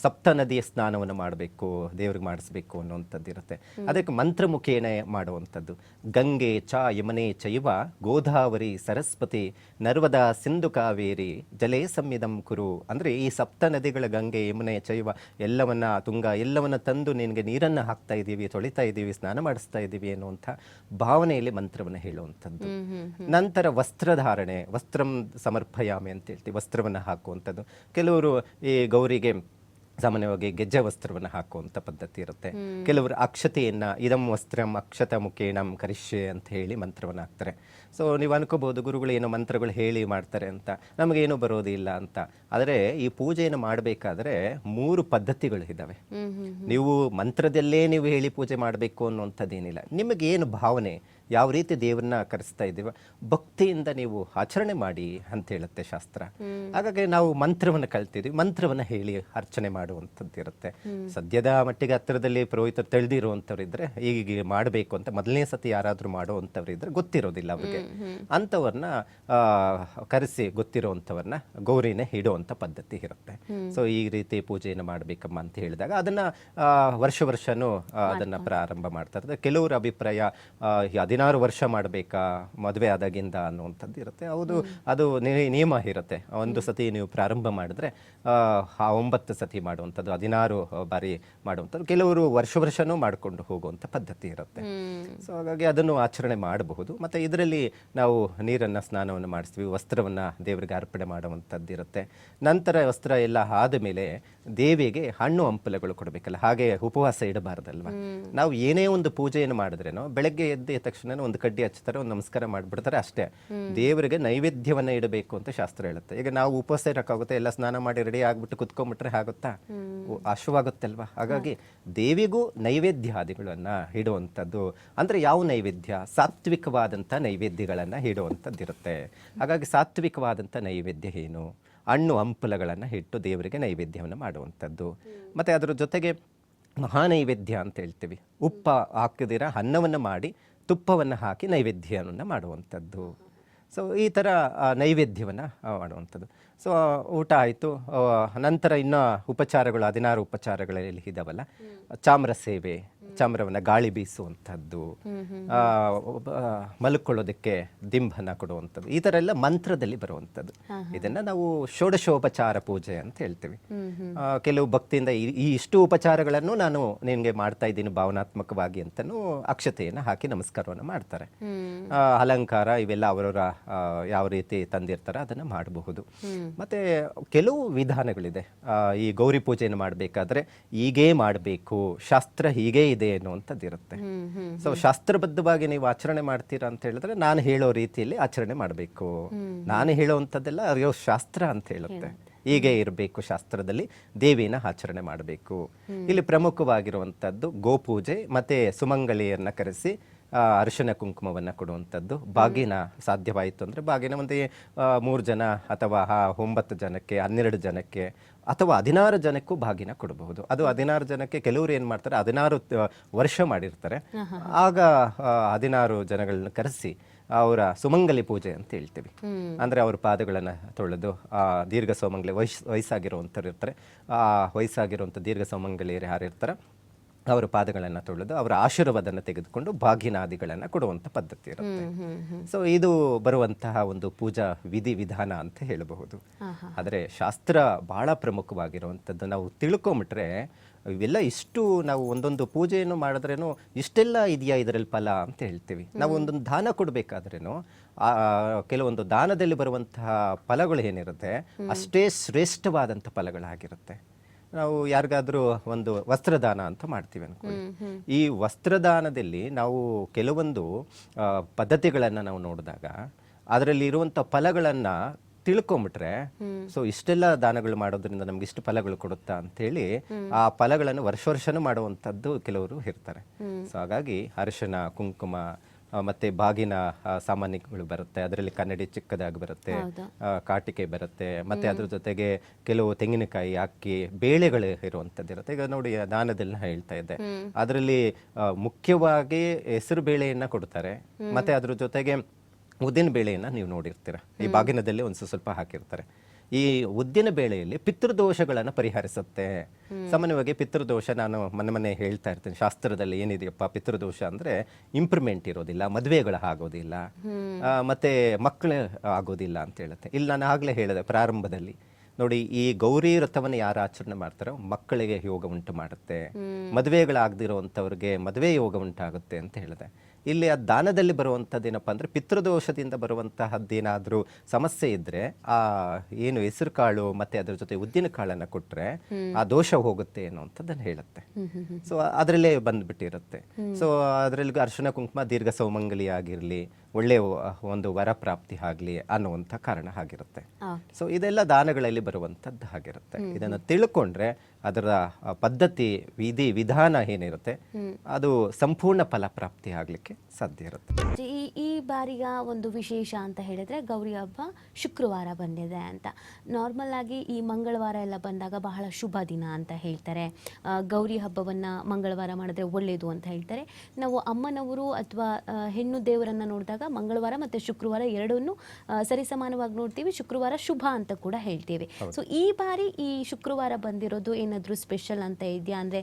ಸಪ್ತ ನದಿಯ ಸ್ನಾನವನ್ನು ಮಾಡಬೇಕು, ದೇವ್ರಿಗೆ ಮಾಡಿಸ್ಬೇಕು ಅನ್ನುವಂಥದ್ದು ಇರುತ್ತೆ. ಅದಕ್ಕೆ ಮಂತ್ರಮುಖೇನ ಮಾಡುವಂಥದ್ದು. ಗಂಗೆ ಚ ಯಮನೆ ಚೈವ ಗೋದಾವರಿ ಸರಸ್ವತಿ ನರ್ಮದಾ ಸಿಂಧು ಕಾವೇರಿ ಜಲೇ ಸಂವಿಧಂ ಕುರು. ಅಂದ್ರೆ ಈ ಸಪ್ತ ನದಿಗಳ ಗಂಗೆ ಯಮುನೆ ಚೈವ ಎಲ್ಲವನ್ನ, ತುಂಗ ಎಲ್ಲವನ್ನ ತಂದು ನಿನಗೆ ನೀರನ್ನ ಹಾಕ್ತಾ ಇದ್ದೀವಿ, ತೊಳಿತಾ ಇದ್ದೀವಿ, ಸ್ನಾನ ಮಾಡಿಸ್ತಾ ಇದ್ದೀವಿ ಎನ್ನುವಂಥ ಭಾವನೆಯಲ್ಲಿ ಮಂತ್ರವನ್ನು ಹೇಳುವಂಥದ್ದು. ನಂತರ ವಸ್ತ್ರಧಾರಣೆ, ವಸ್ತ್ರಂ ಸಮರ್ಪಯಾಮಿ ಅಂತ ಹೇಳ್ತೀವಿ, ವಸ್ತ್ರವನ್ನು ಹಾಕುವಂಥದ್ದು. ಕೆಲವರು ಈ ಗೌರಿಗೆ ಸಾಮಾನ್ಯವಾಗಿ ಗೆಜ್ಜೆ ವಸ್ತ್ರವನ್ನು ಹಾಕುವಂಥ ಪದ್ಧತಿ ಇರುತ್ತೆ. ಕೆಲವರು ಅಕ್ಷತೆಯನ್ನ ಇದಂ ವಸ್ತ್ರಂ ಅಕ್ಷತ ಮುಖೇಣಂ ಕರಿಷ್ಯೆ ಅಂತ ಹೇಳಿ ಮಂತ್ರವನ್ನು ಹಾಕ್ತಾರೆ. ಸೊ ನೀವು ಅನ್ಕೋಬಹುದು ಗುರುಗಳು ಏನೋ ಮಂತ್ರಗಳು ಹೇಳಿ ಮಾಡ್ತಾರೆ ಅಂತ, ನಮಗೇನು ಬರೋದಿಲ್ಲ ಅಂತ. ಆದರೆ ಈ ಪೂಜೆಯನ್ನು ಮಾಡಬೇಕಾದ್ರೆ 3 ಪದ್ಧತಿಗಳು ಇದ್ದಾವೆ. ನೀವು ಮಂತ್ರದಲ್ಲೇ ನೀವು ಹೇಳಿ ಪೂಜೆ ಮಾಡಬೇಕು ಅನ್ನುವಂಥದ್ದೇನಿಲ್ಲ. ನಿಮಗೇನು ಭಾವನೆ, ಯಾವ ರೀತಿ ದೇವ್ರನ್ನ ಕರೆಸ್ತಾ ಇದ್ದೀವ, ಭಕ್ತಿಯಿಂದ ನೀವು ಆಚರಣೆ ಮಾಡಿ ಅಂತ ಹೇಳುತ್ತೆ ಶಾಸ್ತ್ರ. ಹಾಗಾಗಿ ನಾವು ಮಂತ್ರವನ್ನು ಕಲ್ತಿದ್ವಿ, ಮಂತ್ರವನ್ನು ಹೇಳಿ ಅರ್ಚನೆ ಮಾಡುವಂಥದ್ದು ಇರುತ್ತೆ. ಸದ್ಯದ ಮಟ್ಟಿಗೆ ಹತ್ತಿರದಲ್ಲಿ ಪುರೋಹಿತರು ತಿಳಿದಿರುವಂಥವ್ರು ಇದ್ರೆ ಈಗ ಮಾಡಬೇಕು ಅಂತ ಮೊದಲನೇ ಸತಿ ಯಾರಾದ್ರೂ ಮಾಡುವಂಥವ್ರು ಇದ್ರೆ ಗೊತ್ತಿರೋದಿಲ್ಲ ಅವ್ರಿಗೆ, ಅಂಥವ್ರನ್ನ ಕರೆಸಿ ಗೊತ್ತಿರುವಂಥವ್ರನ್ನ ಗೌರಿನೇ ಇಡುವಂಥ ಪದ್ಧತಿ ಇರುತ್ತೆ. ಸೊ ಈ ರೀತಿ ಪೂಜೆಯನ್ನು ಮಾಡಬೇಕಮ್ಮ ಅಂತ ಹೇಳಿದಾಗ ಅದನ್ನ ವರ್ಷನೂ ಅದನ್ನ ಪ್ರಾರಂಭ ಮಾಡ್ತಾರೆ. ಕೆಲವರ ಅಭಿಪ್ರಾಯ 16 ವರ್ಷ ಮಾಡಬೇಕಾ ಮದುವೆ ಆದಾಗಿಂದ ಅನ್ನುವಂಥದ್ದು ಇರುತ್ತೆ. ಹೌದು, ಅದು ನಿಯಮ ಇರುತ್ತೆ. ಒಂದು ಸತಿ ನೀವು ಪ್ರಾರಂಭ ಮಾಡಿದ್ರೆ 9 ಸತಿ ಮಾಡುವಂಥದ್ದು, 16 ಬಾರಿ ಮಾಡುವಂಥದ್ದು. ಕೆಲವರು ವರ್ಷನೂ ಮಾಡಿಕೊಂಡು ಹೋಗುವಂಥ ಪದ್ಧತಿ ಇರುತ್ತೆ. ಸೊ ಹಾಗಾಗಿ ಅದನ್ನು ಆಚರಣೆ ಮಾಡಬಹುದು. ಮತ್ತು ಇದರಲ್ಲಿ ನಾವು ನೀರನ್ನು ಸ್ನಾನವನ್ನು ಮಾಡಿಸ್ತೀವಿ, ವಸ್ತ್ರವನ್ನು ದೇವರಿಗೆ ಅರ್ಪಣೆ ಮಾಡುವಂಥದ್ದು ಇರುತ್ತೆ. ನಂತರ ವಸ್ತ್ರ ಎಲ್ಲ ಆದ ಮೇಲೆ ದೇವಿಗೆ ಹಣ್ಣು ಹಂಪಲುಗಳು ಕೊಡಬೇಕಲ್ಲ, ಹಾಗೆ ಉಪವಾಸ ಇಡಬಾರ್ದಲ್ವ. ನಾವು ಏನೇ ಒಂದು ಪೂಜೆಯನ್ನು ಮಾಡಿದ್ರೇನೋ ಬೆಳಗ್ಗೆ ಎದ್ದ ತಕ್ಷಣ ಒಂದು ಕಡ್ಡಿ ಹಚ್ತಾರೆ, ಒಂದು ನಮಸ್ಕಾರ ಮಾಡಿಬಿಡ್ತಾರೆ, ಅಷ್ಟೇ. ದೇವರಿಗೆ ನೈವೇದ್ಯವನ್ನ ಇಡಬೇಕು ಅಂತ ಶಾಸ್ತ್ರ ಹೇಳುತ್ತೆ. ಈಗ ನಾವು ಉಪವಾಸ ಇರಕ್ಕಾಗುತ್ತೆ, ಎಲ್ಲ ಸ್ನಾನ ಮಾಡಿ ರೆಡಿ ಆಗ್ಬಿಟ್ಟು ಕುತ್ಕೊಂಡ್ಬಿಟ್ರೆ ಆಗುತ್ತಾ, ಅಶ್ವಾಗುತ್ತಲ್ವಾ. ಹಾಗಾಗಿ ದೇವಿಗೂ ನೈವೇದ್ಯಾದಿಗಳನ್ನ ಇಡುವಂಥದ್ದು. ಅಂದ್ರೆ ಯಾವ ನೈವೇದ್ಯ, ಸಾತ್ವಿಕವಾದಂಥ ನೈವೇದ್ಯಗಳನ್ನ ಇಡುವಂಥದ್ದು ಇರುತ್ತೆ. ಹಾಗಾಗಿ ಸಾತ್ವಿಕವಾದಂಥ ನೈವೇದ್ಯ ಏನು, ಹಣ್ಣು ಹಂಪಲುಗಳನ್ನು ಇಟ್ಟು ದೇವರಿಗೆ ನೈವೇದ್ಯವನ್ನು ಮಾಡುವಂಥದ್ದು. ಮತ್ತು ಅದರ ಜೊತೆಗೆ ಮಹಾನೈವೇದ್ಯ ಅಂತ ಹೇಳ್ತೀವಿ. ಉಪ್ಪ ಹಾಕಿದಿರ ಅನ್ನವನ್ನು ಮಾಡಿ ತುಪ್ಪವನ್ನು ಹಾಕಿ ನೈವೇದ್ಯವನ್ನು ಮಾಡುವಂಥದ್ದು. ಸೊ ಈ ಥರ ನೈವೇದ್ಯವನ್ನು ಮಾಡುವಂಥದ್ದು. ಸೊ ಊಟ ಆಯಿತು. ನಂತರ ಇನ್ನು ಉಪಚಾರಗಳು 16 ಉಪಚಾರಗಳಲ್ಲಿ ಇದಾವಲ್ಲ, ಚಾಮ್ರ ಸೇವೆ, ಚಾಮ್ರವನ್ನು ಗಾಳಿ ಬೀಸುವಂಥದ್ದು, ಮಲ್ಕೊಳ್ಳೋದಕ್ಕೆ ದಿಂಬನ ಕೊಡುವಂಥದ್ದು, ಈ ಥರ ಎಲ್ಲ ಮಂತ್ರದಲ್ಲಿ ಬರುವಂಥದ್ದು. ಇದನ್ನು ನಾವು ಷೋಡಶೋಪಚಾರ ಪೂಜೆ ಅಂತ ಹೇಳ್ತೀವಿ. ಕೆಲವು ಭಕ್ತಿಯಿಂದ ಈ ಇಷ್ಟು ಉಪಚಾರಗಳನ್ನು ನಾನು ನಿನಗೆ ಮಾಡ್ತಾ ಇದ್ದೀನಿ ಭಾವನಾತ್ಮಕವಾಗಿ ಅಂತಲೂ ಅಕ್ಷತೆಯನ್ನು ಹಾಕಿ ನಮಸ್ಕಾರವನ್ನು ಮಾಡ್ತಾರೆ. ಅಲಂಕಾರ ಇವೆಲ್ಲ ಅವರವರ ಯಾವ ರೀತಿ ತಂದಿರ್ತಾರೆ ಅದನ್ನು ಮಾಡಬಹುದು. ಮತ್ತೆ ಕೆಲವು ವಿಧಾನಗಳಿದೆ. ಈ ಗೌರಿ ಪೂಜೆಯನ್ನು ಮಾಡಬೇಕಾದ್ರೆ ಹೀಗೇ ಮಾಡಬೇಕು, ಶಾಸ್ತ್ರ ಹೀಗೇ ಇದೆ ಅನ್ನುವಂಥದ್ದು ಇರುತ್ತೆ. ಸೊ ಶಾಸ್ತ್ರಬದ್ಧವಾಗಿ ನೀವು ಆಚರಣೆ ಮಾಡ್ತೀರಾ ಅಂತ ಹೇಳಿದ್ರೆ ನಾನು ಹೇಳೋ ರೀತಿಯಲ್ಲಿ ಆಚರಣೆ ಮಾಡಬೇಕು. ನಾನು ಹೇಳುವಂಥದ್ದೆಲ್ಲ ಅಯ್ಯೋ ಶಾಸ್ತ್ರ ಅಂತ ಹೇಳುತ್ತೆ, ಹೀಗೆ ಇರಬೇಕು, ಶಾಸ್ತ್ರದಲ್ಲಿ ದೇವಿನ ಆಚರಣೆ ಮಾಡಬೇಕು. ಇಲ್ಲಿ ಪ್ರಮುಖವಾಗಿರುವಂಥದ್ದು ಗೋಪೂಜೆ ಮತ್ತೆ ಸುಮಂಗಳಿಯನ್ನ ಕರೆಸಿ ಅರಿಶಿನ ಕುಂಕುಮವನ್ನು ಕೊಡುವಂಥದ್ದು. ಬಾಗಿನ ಸಾಧ್ಯವಾಯಿತು ಅಂದರೆ ಬಾಗಿನ ಒಂದು 3 ಜನ ಅಥವಾ 9 ಜನಕ್ಕೆ, 12 ಜನಕ್ಕೆ ಅಥವಾ 16 ಜನಕ್ಕೂ ಬಾಗಿನ ಕೊಡಬಹುದು. ಅದು 16 ಜನಕ್ಕೆ ಕೆಲವರು ಏನು ಮಾಡ್ತಾರೆ, 16 ವರ್ಷ ಮಾಡಿರ್ತಾರೆ, ಆಗ 16 ಜನಗಳನ್ನ ಕರೆಸಿ ಅವರ ಸುಮಂಗಲಿ ಪೂಜೆ ಅಂತ ಹೇಳ್ತೀವಿ. ಅಂದರೆ ಅವ್ರ ಪಾದಗಳನ್ನು ತೊಳೆದು ದೀರ್ಘ ಸುಮಂಗಲಿ ವಯಸ್ಸಾಗಿರುವಂಥವ್ರು ಇರ್ತಾರೆ, ವಯಸ್ಸಾಗಿರುವಂಥ ದೀರ್ಘ ಸುಮಂಗಲಿಯರು ಯಾರಿರ್ತಾರೆ ಅವರ ಪಾದಗಳನ್ನು ತೊಳೆದು ಅವರ ಆಶೀರ್ವಾದನ ತೆಗೆದುಕೊಂಡು ಬಾಗಿನಾದಿಗಳನ್ನು ಕೊಡುವಂಥ ಪದ್ಧತಿ ಇರುತ್ತೆ. ಸೊ ಇದು ಬರುವಂತಹ ಒಂದು ಪೂಜಾ ವಿಧಾನ ಅಂತ ಹೇಳಬಹುದು. ಆದರೆ ಶಾಸ್ತ್ರ ಬಹಳ ಪ್ರಮುಖವಾಗಿರುವಂಥದ್ದು. ನಾವು ತಿಳ್ಕೊಂಬಿಟ್ರೆ ಇವೆಲ್ಲ ಇಷ್ಟು ನಾವು ಒಂದೊಂದು ಪೂಜೆಯನ್ನು ಮಾಡಿದ್ರೇನು ಇಷ್ಟೆಲ್ಲ ಇದೆಯಾ ಇದರಲ್ಲಿ ಫಲ ಅಂತ ಹೇಳ್ತೀವಿ. ನಾವು ಒಂದೊಂದು ದಾನ ಕೊಡಬೇಕಾದ್ರೇನು ಕೆಲವೊಂದು ದಾನದಲ್ಲಿ ಬರುವಂತಹ ಫಲಗಳು ಏನಿರುತ್ತೆ ಅಷ್ಟೇ ಶ್ರೇಷ್ಠವಾದಂಥ ಫಲಗಳಾಗಿರುತ್ತೆ. ನಾವು ಯಾರಿಗಾದ್ರೂ ಒಂದು ವಸ್ತ್ರದಾನ ಅಂತ ಮಾಡ್ತೀವಿ ಅನ್ಕೊಳ್ಳಿ. ಈ ವಸ್ತ್ರದಾನದಲ್ಲಿ ನಾವು ಕೆಲವೊಂದು ಪದ್ಧತಿಗಳನ್ನು ನಾವು ನೋಡಿದಾಗ ಅದರಲ್ಲಿ ಇರುವಂಥ ಫಲಗಳನ್ನು ತಿಳ್ಕೊಂಬಿಟ್ರೆ, ಸೊ ಇಷ್ಟೆಲ್ಲ ದಾನಗಳು ಮಾಡೋದ್ರಿಂದ ನಮ್ಗೆ ಇಷ್ಟು ಫಲಗಳು ಕೊಡುತ್ತಾ ಅಂತೇಳಿ ಆ ಫಲಗಳನ್ನು ವರ್ಷನೂ ಮಾಡುವಂಥದ್ದು ಕೆಲವರು ಇರ್ತಾರೆ. ಸೊ ಹಾಗಾಗಿ ಅರಿಶಿನ ಕುಂಕುಮ ಮತ್ತೆ ಬಾಗಿನ ಸಾಮಾನ್ಯಗಳು ಬರುತ್ತೆ, ಅದರಲ್ಲಿ ಕನ್ನಡಿ ಚಿಕ್ಕದಾಗಿ ಬರುತ್ತೆ, ಕಾಟಿಕೆ ಬರುತ್ತೆ, ಮತ್ತೆ ಅದ್ರ ಜೊತೆಗೆ ಕೆಲವು ತೆಂಗಿನಕಾಯಿ, ಅಕ್ಕಿ, ಬೇಳೆಗಳು ಇರುವಂಥದ್ದು ಇರುತ್ತೆ. ಈಗ ನೋಡಿ ದಾನದಲ್ಲಿ ಹೇಳ್ತಾ ಇದ್ದೆ, ಅದರಲ್ಲಿ ಮುಖ್ಯವಾಗಿ ಹೆಸರು ಬೇಳೆಯನ್ನ ಕೊಡ್ತಾರೆ, ಮತ್ತೆ ಅದ್ರ ಜೊತೆಗೆ ಉದ್ದಿನ ಬೇಳೆಯನ್ನ ನೀವು ನೋಡಿರ್ತೀರ, ಈ ಬಾಗಿನದಲ್ಲಿ ಒಂದು ಸ್ವಲ್ಪ ಹಾಕಿರ್ತಾರೆ. ಈ ಉದ್ದಿನ ಬೇಳೆಯಲ್ಲಿ ಪಿತೃದೋಷಗಳನ್ನು ಪರಿಹರಿಸುತ್ತೆ. ಸಾಮಾನ್ಯವಾಗಿ ಪಿತೃದೋಷ ನಾನು ಮೊನ್ನೆ ಹೇಳ್ತಾ ಇರ್ತೀನಿ, ಶಾಸ್ತ್ರದಲ್ಲಿ ಏನಿದೆಯಪ್ಪ ಪಿತೃದೋಷ ಅಂದ್ರೆ ಇಂಪ್ರೂವ್ಮೆಂಟ್ ಇರೋದಿಲ್ಲ, ಮದುವೆಗಳು ಆಗೋದಿಲ್ಲ, ಮತ್ತೆ ಮಕ್ಕಳು ಆಗೋದಿಲ್ಲ ಅಂತ ಹೇಳುತ್ತೆ. ಇಲ್ಲಿ ನಾನು ಆಗ್ಲೇ ಹೇಳಿದೆ ಪ್ರಾರಂಭದಲ್ಲಿ, ನೋಡಿ ಈ ಗೌರಿ ವ್ರತವನ್ನು ಯಾರು ಆಚರಣೆ ಮಾಡ್ತಾರೋ ಮಕ್ಕಳಿಗೆ ಯೋಗ ಉಂಟು ಮಾಡುತ್ತೆ, ಮದುವೆಗಳಾಗದಿರುವಂಥವ್ರಿಗೆ ಮದುವೆ ಯೋಗ ಉಂಟಾಗುತ್ತೆ ಅಂತ ಹೇಳಿದೆ. ಇಲ್ಲಿ ಆ ದಾನದಲ್ಲಿ ಬರುವಂಥದ್ದು ಏನಪ್ಪ ಅಂದರೆ ಪಿತೃದೋಷದಿಂದ ಬರುವಂತಹದ್ದೇನಾದರೂ ಸಮಸ್ಯೆ ಇದ್ದರೆ ಆ ಏನು ಹೆಸರು ಕಾಳು ಮತ್ತು ಅದರ ಜೊತೆ ಉದ್ದಿನ ಕಾಳನ್ನು ಕೊಟ್ಟರೆ ಆ ದೋಷ ಹೋಗುತ್ತೆ ಅನ್ನುವಂಥದ್ದನ್ನು ಹೇಳುತ್ತೆ. ಸೊ ಅದರಲ್ಲೇ ಬಂದ್ಬಿಟ್ಟಿರುತ್ತೆ. ಸೊ ಅದರಲ್ಲಿ ಅರ್ಶಿನ ಕುಂಕುಮ ದೀರ್ಘ ಸೌಮಂಗಲಿ ಆಗಿರಲಿ, ಒಳ್ಳೆಯ ಒಂದು ವರ ಪ್ರಾಪ್ತಿ ಆಗಲಿ ಅನ್ನುವಂಥ ಕಾರಣ ಆಗಿರುತ್ತೆ. ಸೊ ಇದೆಲ್ಲ ದಾನಗಳಲ್ಲಿ ಬರುವಂಥದ್ದು ಆಗಿರುತ್ತೆ. ಇದನ್ನು ತಿಳ್ಕೊಂಡ್ರೆ ಅದರ ಪದ್ಧತಿ ವಿಧಾನ ಏನಿರುತ್ತೆ ಅದು ಸಂಪೂರ್ಣ ಫಲಪ್ರಾಪ್ತಿ ಆಗಲಿಕ್ಕೆ ಸಾಧ್ಯ ಇರುತ್ತೆ. ಈ ಬಾರಿಯ ಒಂದು ವಿಶೇಷ ಅಂತ ಹೇಳಿದ್ರೆ ಗೌರಿ ಹಬ್ಬ ಶುಕ್ರವಾರ ಬಂದಿದೆ ಅಂತ. ನಾರ್ಮಲ್ ಆಗಿ ಈ ಮಂಗಳವಾರ ಎಲ್ಲ ಬಂದಾಗ ಬಹಳ ಶುಭ ದಿನ ಅಂತ ಹೇಳ್ತಾರೆ. ಗೌರಿ ಹಬ್ಬವನ್ನ ಮಂಗಳವಾರ ಮಾಡಿದ್ರೆ ಒಳ್ಳೆಯದು ಅಂತ ಹೇಳ್ತಾರೆ. ನಾವು ಅಮ್ಮನವರು ಅಥವಾ ಹೆಣ್ಣು ದೇವರನ್ನ ನೋಡಿದಾಗ ಮಂಗಳವಾರ ಮತ್ತು ಶುಕ್ರವಾರ ಎರಡನ್ನೂ ಸರಿಸಮಾನವಾಗಿ ನೋಡ್ತೀವಿ. ಶುಕ್ರವಾರ ಶುಭ ಅಂತ ಕೂಡ ಹೇಳ್ತೀವಿ. ಸೊ ಈ ಬಾರಿ ಈ ಶುಕ್ರವಾರ ಬಂದಿರೋದು ಏನಾದರೂ ಸ್ಪೆಷಲ್ ಅಂತ ಇದೆಯಾ? ಅಂದರೆ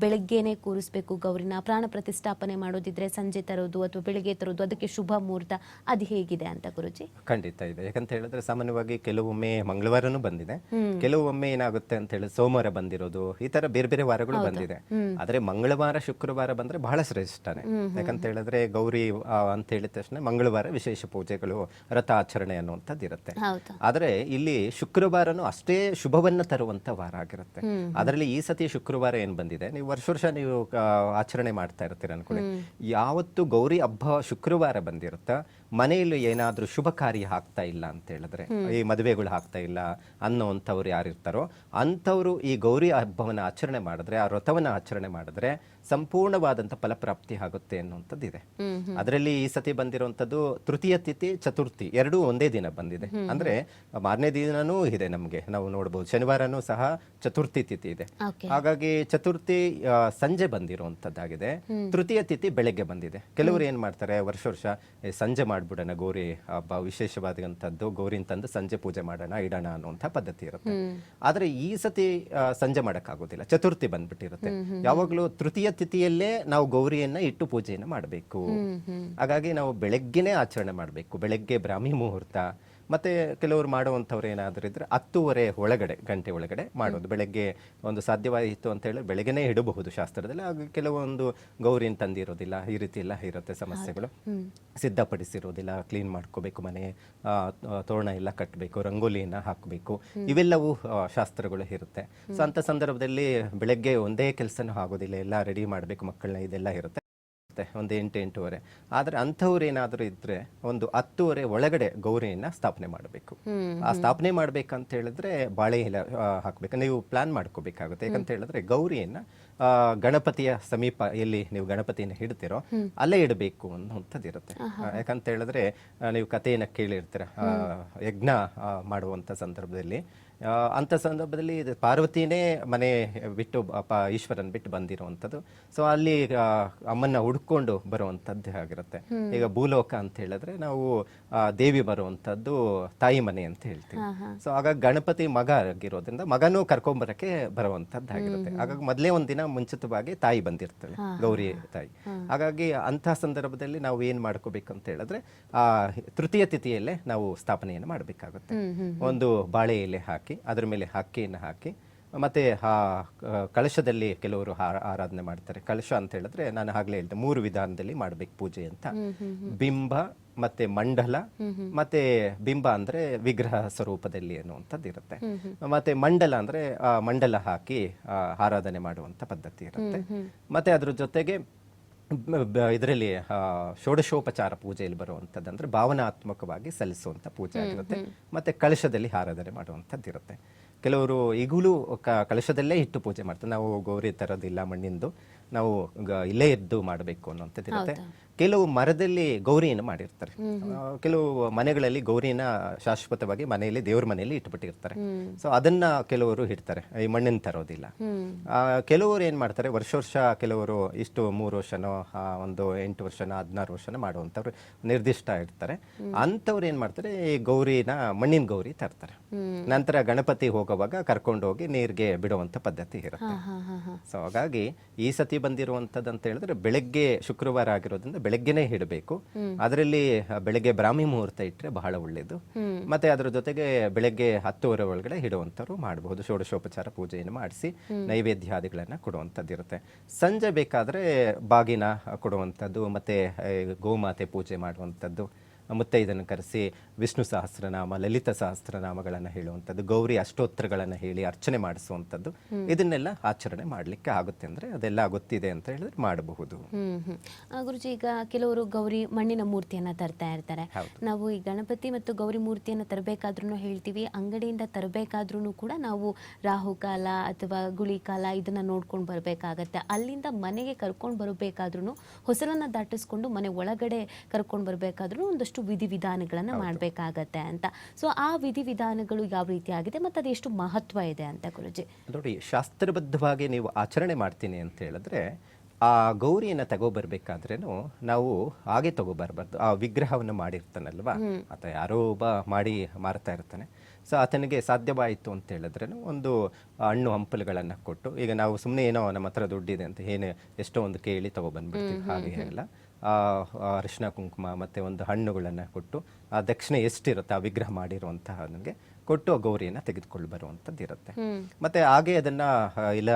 ಬೆಳಗ್ಗೆನೆ ಕೂರಿಸ್ಬೇಕು ಗೌರಿನ, ಪ್ರಾಣ ಪ್ರತಿಷ್ಠಾಪನೆ ಮಾಡೋದಿದ್ರೆ ಸಂಜೆ ತರೋದು ಅಥವಾ ಬೆಳಿಗ್ಗೆ ತರೋದು, ಅದಕ್ಕೆ ಶುಭ ಮುಹೂರ್ತ ಅದು ಹೇಗಿದೆ ಅಂತ ಗುರುಜಿ? ಖಂಡಿತ ಇದೆ. ಯಾಕಂತ ಹೇಳಿದ್ರೆ ಸಾಮಾನ್ಯವಾಗಿ ಕೆಲವೊಮ್ಮೆ ಮಂಗಳವಾರನೂ ಬಂದಿದೆ, ಕೆಲವೊಮ್ಮೆ ಏನಾಗುತ್ತೆ ಅಂತ ಹೇಳಿ ಸೋಮವಾರ ಬಂದಿರೋದು, ಈ ತರ ಬೇರೆ ಬೇರೆ ವಾರಗಳು ಬಂದಿದೆ. ಆದ್ರೆ ಮಂಗಳವಾರ ಶುಕ್ರವಾರ ಬಂದ್ರೆ ಬಹಳ ಶ್ರೇಷ್ಠನೇ. ಯಾಕಂತ ಹೇಳಿದ್ರೆ ಗೌರಿ ಅಂತ ಹೇಳಿದ ತಕ್ಷಣ ಮಂಗಳವಾರ ವಿಶೇಷ ಪೂಜೆಗಳು, ವ್ರತ ಆಚರಣೆ ಅನ್ನುವಂಥದ್ದು ಇರುತ್ತೆ. ಆದ್ರೆ ಇಲ್ಲಿ ಶುಕ್ರವಾರನು ಅಷ್ಟೇ ಶುಭವನ್ನ ತರುವಂತ ವಾರ ಆಗಿರುತ್ತೆ. ಅದರಲ್ಲಿ ಈ ಸತಿ ಶುಕ್ರವಾರ ಏನ್ ಬಂದಿದೆ, ನೀವು ವರ್ಷ ನೀವು ಆಚರಣೆ ಮಾಡ್ತಾ ಇರ್ತೀರ ಅನ್ಕೊಳ್ಳಿ, ಯಾವತ್ತು ಗೌರಿ ಹಬ್ಬ ಶುಕ್ರವಾರ ಬಂದಿರುತ್ತ ಮನೆಯಲ್ಲಿ ಏನಾದ್ರೂ ಶುಭ ಕಾರ್ಯ ಆಗ್ತಾ ಇಲ್ಲ ಅಂತ ಹೇಳಿದ್ರೆ, ಈ ಮದುವೆಗಳು ಆಗ್ತಾ ಇಲ್ಲ ಅನ್ನೋಂಥವ್ರು ಯಾರಿರ್ತಾರೋ ಅಂಥವ್ರು ಈ ಗೌರಿ ಹಬ್ಬವನ್ನ ಆಚರಣೆ ಮಾಡಿದ್ರೆ, ಆ ವ್ರತವನ್ನ ಆಚರಣೆ ಮಾಡಿದ್ರೆ ಸಂಪೂರ್ಣವಾದಂಥ ಫಲಪ್ರಾಪ್ತಿ ಆಗುತ್ತೆ ಅನ್ನುವಂಥದ್ದು ಇದೆ. ಅದರಲ್ಲಿ ಈ ಸತಿ ಬಂದಿರುವಂಥದ್ದು ತೃತೀಯ ತಿಥಿ ಚತುರ್ಥಿ ಎರಡೂ ಒಂದೇ ದಿನ ಬಂದಿದೆ. ಅಂದ್ರೆ ಮಾರನೇ ದಿನನೂ ಇದೆ ನಮಗೆ, ನಾವು ನೋಡ್ಬೋದು ಶನಿವಾರನೂ ಸಹ ಚತುರ್ಥಿ ತಿಥಿ ಇದೆ. ಹಾಗಾಗಿ ಚತುರ್ಥಿ ಸಂಜೆ ಬಂದಿರುವಂಥದ್ದಾಗಿದೆ, ತೃತೀಯ ತಿಥಿ ಬೆಳಗ್ಗೆ ಬಂದಿದೆ. ಕೆಲವರು ಏನ್ ಮಾಡ್ತಾರೆ ವರ್ಷ ಸಂಜೆ ಮಾಡ್ಬಿಡೋಣ, ಗೌರಿ ಹಬ್ಬ ವಿಶೇಷವಾದಂಥದ್ದು, ಗೌರಿನ ತಂದು ಸಂಜೆ ಪೂಜೆ ಮಾಡೋಣ ಇಡೋಣ ಅನ್ನುವಂಥ ಪದ್ಧತಿ ಇರುತ್ತೆ. ಆದರೆ ಈ ಸತಿ ಸಂಜೆ ಮಾಡೋಕ್ಕಾಗೋದಿಲ್ಲ, ಚತುರ್ಥಿ ಬಂದ್ಬಿಟ್ಟಿರುತ್ತೆ. ಯಾವಾಗಲೂ ತೃತೀಯ ತಿಥಿಯಲ್ಲೇ ನಾವು ಗೌರಿಯನ್ನ ಇಟ್ಟು ಪೂಜೆಯನ್ನು ಮಾಡಬೇಕು. ಹಾಗಾಗಿ ನಾವು ಬೆಳಗ್ಗೆನೇ ಆಚರಣೆ ಮಾಡಬೇಕು. ಬೆಳಗ್ಗೆ ಬ್ರಾಹ್ಮಿ ಮುಹೂರ್ತ, ಮತ್ತೆ ಕೆಲವರು ಮಾಡುವಂಥವ್ರು ಏನಾದರೂ ಇದ್ರೆ 10:30 ಗಂಟೆ ಒಳಗಡೆ ಮಾಡೋದು. ಬೆಳಗ್ಗೆ ಒಂದು ಸಾಧ್ಯವಾಯಿತು ಅಂತ ಹೇಳಿದ್ರೆ ಬೆಳಗ್ಗೆನೇ ಇಡಬಹುದು ಶಾಸ್ತ್ರದಲ್ಲಿ. ಆಗ ಕೆಲವೊಂದು ಗೌರಿನ ತಂದಿರೋದಿಲ್ಲ, ಈ ರೀತಿ ಎಲ್ಲ ಇರುತ್ತೆ ಸಮಸ್ಯೆಗಳು. ಸಿದ್ಧಪಡಿಸಿರೋದಿಲ್ಲ, ಕ್ಲೀನ್ ಮಾಡ್ಕೋಬೇಕು, ಮನೆ ತೋರಣ ಎಲ್ಲ ಕಟ್ಟಬೇಕು, ರಂಗೋಲಿಯನ್ನು ಹಾಕಬೇಕು, ಇವೆಲ್ಲವೂ ಶಾಸ್ತ್ರಗಳು ಇರುತ್ತೆ. ಸೊ ಅಂಥ ಸಂದರ್ಭದಲ್ಲಿ ಬೆಳಗ್ಗೆ ಒಂದೇ ಕೆಲಸನೂ ಆಗೋದಿಲ್ಲ, ಎಲ್ಲ ರೆಡಿ ಮಾಡಬೇಕು, ಮಕ್ಕಳನ್ನ ಇದೆಲ್ಲ ಇರುತ್ತೆ. ಒಂದು 8-8:30. ಆದರೆ ಅಂಥವ್ರು ಏನಾದರೂ ಇದ್ರೆ ಒಂದು 10:30 ಒಳಗಡೆ ಗೌರಿಯನ್ನ ಸ್ಥಾಪನೆ ಮಾಡಬೇಕು. ಆ ಸ್ಥಾಪನೆ ಮಾಡ್ಬೇಕಂತ ಹೇಳಿದ್ರೆ ಬಾಳೆ ಎಲೆ ಹಾಕ್ಬೇಕು. ನೀವು ಪ್ಲಾನ್ ಮಾಡ್ಕೋಬೇಕಾಗುತ್ತೆ. ಯಾಕಂತ ಹೇಳಿದ್ರೆ ಗೌರಿಯನ್ನ ಗಣಪತಿಯ ಸಮೀಪ ಎಲ್ಲಿ ನೀವು ಗಣಪತಿಯನ್ನು ಇಡ್ತಿರೋ ಅಲ್ಲೇ ಇಡಬೇಕು ಅನ್ನುವಂಥದ್ದು ಇರುತ್ತೆ. ಯಾಕಂತ ಹೇಳಿದ್ರೆ ನೀವು ಕಥೆಯನ್ನು ಕೇಳಿರ್ತೀರ, ಯಜ್ಞ ಮಾಡುವಂಥ ಸಂದರ್ಭದಲ್ಲಿ ಅಂಥ ಸಂದರ್ಭದಲ್ಲಿ ಪಾರ್ವತಿನೇ ಮನೆ ಬಿಟ್ಟು ಈಶ್ವರನ್ ಬಿಟ್ಟು ಬಂದಿರುವಂಥದ್ದು. ಸೊ ಅಲ್ಲಿ ಅಮ್ಮನ್ನ ಹುಡ್ಕೊಂಡು ಬರುವಂಥದ್ದು ಆಗಿರುತ್ತೆ. ಈಗ ಭೂಲೋಕ ಅಂತ ಹೇಳಿದ್ರೆ ನಾವು ದೇವಿ ಬರುವಂಥದ್ದು ತಾಯಿ ಮನೆ ಅಂತ ಹೇಳ್ತೀವಿ. ಸೊ ಆಗ ಗಣಪತಿ ಮಗ ಆಗಿರೋದ್ರಿಂದ ಮಗನೂ ಕರ್ಕೊಂಬರಕ್ಕೆ ಬರುವಂಥದ್ದು ಆಗಿರುತ್ತೆ. ಹಾಗಾಗಿ ಮೊದಲೇ ಒಂದಿನ ಮುಂಚಿತವಾಗಿ ತಾಯಿ ಬಂದಿರ್ತಾಳೆ, ಗೌರಿ ತಾಯಿ. ಹಾಗಾಗಿ ಅಂಥ ಸಂದರ್ಭದಲ್ಲಿ ನಾವು ಏನ್ ಮಾಡ್ಕೋಬೇಕಂತ ಹೇಳಿದ್ರೆ ಆ ತೃತೀಯ ತಿಥಿಯಲ್ಲೇ ನಾವು ಸ್ಥಾಪನೆಯನ್ನು ಮಾಡಬೇಕಾಗುತ್ತೆ. ಒಂದು ಬಾಳೆ ಎಲೆ ಹಾಕಿ ಅದರ ಮೇಲೆ ಅಕ್ಕಿಯನ್ನು ಹಾಕಿ, ಮತ್ತೆ ಆ ಕಳಶದಲ್ಲಿ ಕೆಲವರು ಆರಾಧನೆ ಮಾಡ್ತಾರೆ. ಕಳಶ ಅಂತ ಹೇಳಿದ್ರೆ ನಾನು ಆಗ್ಲೇ ಹೇಳಿದೆ 3 ವಿಧಾನದಲ್ಲಿ ಮಾಡ್ಬೇಕು ಪೂಜೆ ಅಂತ. ಬಿಂಬ ಮತ್ತೆ ಮಂಡಲ, ಮತ್ತೆ ಬಿಂಬ ಅಂದ್ರೆ ವಿಗ್ರಹ ಸ್ವರೂಪದಲ್ಲಿ ಅನ್ನುವಂಥದ್ದು ಇರುತ್ತೆ. ಮತ್ತೆ ಮಂಡಲ ಅಂದ್ರೆ ಮಂಡಲ ಹಾಕಿ ಆರಾಧನೆ ಮಾಡುವಂತ ಪದ್ಧತಿ ಇರುತ್ತೆ. ಮತ್ತೆ ಅದ್ರ ಜೊತೆಗೆ ಇದರಲ್ಲಿ ಷೋಡಶೋಪಚಾರ ಪೂಜೆಯಲ್ಲಿ ಬರುವಂಥದ್ದು ಅಂದ್ರೆ ಭಾವನಾತ್ಮಕವಾಗಿ ಸಲ್ಲಿಸುವಂಥ ಪೂಜೆ ಆಗಿರುತ್ತೆ. ಮತ್ತೆ ಕಳಶದಲ್ಲಿ ಆರಾಧನೆ ಮಾಡುವಂಥದ್ದು ಇರುತ್ತೆ. ಕೆಲವರು ಈಗಲೂ ಕಳಶದಲ್ಲೇ ಇಟ್ಟು ಪೂಜೆ ಮಾಡ್ತಾರೆ. ನಾವು ಗೌರಿ ತರೋದಿಲ್ಲ ಮಣ್ಣಿಂದು, ನಾವು ಇಲ್ಲೇ ಎದ್ದು ಮಾಡಬೇಕು ಅನ್ನೋಂಥದ್ದು ಇರುತ್ತೆ. ಕೆಲವು ಮರದಲ್ಲಿ ಗೌರಿಯನ್ನು ಮಾಡಿರ್ತಾರೆ. ಕೆಲವು ಮನೆಗಳಲ್ಲಿ ಗೌರಿನ ಶಾಶ್ವತವಾಗಿ ಮನೆಯಲ್ಲಿ ದೇವ್ರ ಮನೆಯಲ್ಲಿ ಇಟ್ಬಿಟ್ಟಿರ್ತಾರೆ. ಸೊ ಅದನ್ನ ಕೆಲವರು ಇಡ್ತಾರೆ, ಈ ಮಣ್ಣಿನ ತರೋದಿಲ್ಲ. ಕೆಲವರು ಏನ್ ಮಾಡ್ತಾರೆ, ವರ್ಷ ಕೆಲವರು ಇಷ್ಟು 3 ವರ್ಷನೋ ಒಂದು 8 ವರ್ಷನೋ 16 ವರ್ಷನೋ ಮಾಡುವಂಥವ್ರು ನಿರ್ದಿಷ್ಟ ಇರ್ತಾರೆ. ಅಂಥವ್ರು ಏನ್ ಮಾಡ್ತಾರೆ, ಈ ಗೌರಿನ ಮಣ್ಣಿನ ಗೌರಿ ತರ್ತಾರೆ. ನಂತರ ಗಣಪತಿ ಹೋಗುವಾಗ ಕರ್ಕೊಂಡು ಹೋಗಿ ನೀರಿಗೆ ಬಿಡುವಂತ ಪದ್ಧತಿ ಇರುತ್ತೆ. ಸೊ ಹಾಗಾಗಿ ಈ ಸತಿ ಬಂದಿರುವಂತದ್ದು ಅಂತ ಹೇಳಿದ್ರೆ ಬೆಳಗ್ಗೆ ಶುಕ್ರವಾರ ಆಗಿರೋದ್ರಿಂದ ಬೆಳಗ್ಗೆನೇ ಇಡಬೇಕು. ಅದರಲ್ಲಿ ಬೆಳಗ್ಗೆ ಬ್ರಾಹ್ಮಿ ಮುಹೂರ್ತ ಇಟ್ಟರೆ ಬಹಳ ಒಳ್ಳೇದು. ಮತ್ತೆ ಅದರ ಜೊತೆಗೆ ಬೆಳಗ್ಗೆ 10:30 ಒಳಗಡೆ ಇಡುವಂಥವ್ರು ಮಾಡಬಹುದು. ಷೋಡಶೋಪಚಾರ ಪೂಜೆಯನ್ನು ಮಾಡಿಸಿ ನೈವೇದ್ಯಾದಿಗಳನ್ನ ಕೊಡುವಂಥದ್ದು ಇರುತ್ತೆ. ಸಂಜೆ ಬೇಕಾದ್ರೆ ಬಾಗಿನ ಕೊಡುವಂಥದ್ದು, ಮತ್ತೆ ಗೋಮಾತೆ ಪೂಜೆ ಮಾಡುವಂಥದ್ದು, ಮುತ್ತೈದನ್ನು ಕರೆಸಿ ವಿಷ್ಣು ಸಹಸ್ರನಾಮ, ಲಲಿತ ಸಹಸ್ರನಾಮಗಳನ್ನು ಹೇಳುವಂಥದ್ದು, ಗೌರಿ ಅಷ್ಟೋತ್ತರಗಳನ್ನು ಹೇಳಿ ಅರ್ಚನೆ ಮಾಡಿಸುವಂಥದ್ದು, ಇದನ್ನೆಲ್ಲ ಆಚರಣೆ ಮಾಡಲಿಕ್ಕೆ ಆಗುತ್ತೆ. ಅಂದ್ರೆ ಅದೆಲ್ಲ ಗೊತ್ತಿದೆ ಅಂತ ಹೇಳಿದ್ರೆ ಮಾಡಬಹುದು. ಗುರುಜಿ, ಈಗ ಕೆಲವರು ಗೌರಿ ಮಣ್ಣಿನ ಮೂರ್ತಿಯನ್ನ ತರ್ತಾ ಇರ್ತಾರೆ. ನಾವು ಈ ಗಣಪತಿ ಮತ್ತು ಗೌರಿ ಮೂರ್ತಿಯನ್ನ ತರಬೇಕಾದ್ರೂ ಹೇಳ್ತೀವಿ, ಅಂಗಡಿಯಿಂದ ತರಬೇಕಾದ್ರೂ ಕೂಡ ನಾವು ರಾಹುಕಾಲ ಅಥವಾ ಗುಳಿಕಾಲ ಇದನ್ನ ನೋಡ್ಕೊಂಡು ಬರಬೇಕಾಗತ್ತೆ. ಅಲ್ಲಿಂದ ಮನೆಗೆ ಕರ್ಕೊಂಡು ಬರಬೇಕಾದ್ರೂ ಹೊಸಲನ್ನ ದಾಟಿಸ್ಕೊಂಡು ಮನೆ ಒಳಗಡೆ ಕರ್ಕೊಂಡು ಬರಬೇಕಾದ್ರೂ ಒಂದಷ್ಟು ವಿಧಿವಿಧಾನಗಳನ್ನ ಮಾಡಬೇಕಾಗತ್ತೆ ಅಂತ. ಸೊ ಆ ವಿಧಿವಿಧಾನಗಳು ಯಾವ ರೀತಿ ಆಗಿದೆ ಮತ್ತೆ ಅದೆಷ್ಟು ಮಹತ್ವ ಇದೆ ಅಂತ ಗುರುಜಿ? ನೋಡಿ, ಶಾಸ್ತ್ರಬದ್ಧವಾಗಿ ನೀವು ಆಚರಣೆ ಮಾಡ್ತೀನಿ ಅಂತ ಹೇಳಿದ್ರೆ ಆ ಗೌರಿಯನ್ನು ತಗೋಬರ್ಬೇಕಾದ್ರೇನು ನಾವು ಹಾಗೆ ತಗೋಬರ್ಬಾರ್ದು. ಆ ವಿಗ್ರಹವನ್ನು ಮಾಡಿರ್ತಾನಲ್ವಾ, ಆತ ಯಾರೋ ಒಬ್ಬ ಮಾಡಿ ಮಾರ್ತಾ ಇರ್ತಾನೆ. ಸೊ ಆತನಿಗೆ ಸಾಧ್ಯವಾಯಿತು ಅಂತ ಹೇಳಿದ್ರೇನು ಒಂದು ಹಣ್ಣು ಹಂಪಲುಗಳನ್ನು ಕೊಟ್ಟು, ಈಗ ನಾವು ಸುಮ್ಮನೆ ಏನೋ ನಮ್ಮ ಹತ್ರ ದುಡ್ಡಿದೆ ಅಂತ ಎಷ್ಟೋ ಒಂದು ಕೇಳಿ ತಗೊಬಂದ್ಬಿಡ್ತೀವಿ. ಹಾಗೆ ಎಲ್ಲ ಅರಿಶಿನ ಕುಂಕುಮ ಮತ್ತೆ ಒಂದು ಹಣ್ಣುಗಳನ್ನು ಕೊಟ್ಟು ಆ ದಕ್ಷಿಣೆ ಎಷ್ಟಿರುತ್ತೆ ಆ ವಿಗ್ರಹ ಮಾಡಿರುವಂತಹ ನನಗೆ ಕೊಟ್ಟು ಗೌರಿಯನ್ನು ತೆಗೆದುಕೊಂಡು ಬರುವಂಥದ್ದು ಇರುತ್ತೆ. ಮತ್ತೆ ಹಾಗೆ ಅದನ್ನ ಇಲ್ಲ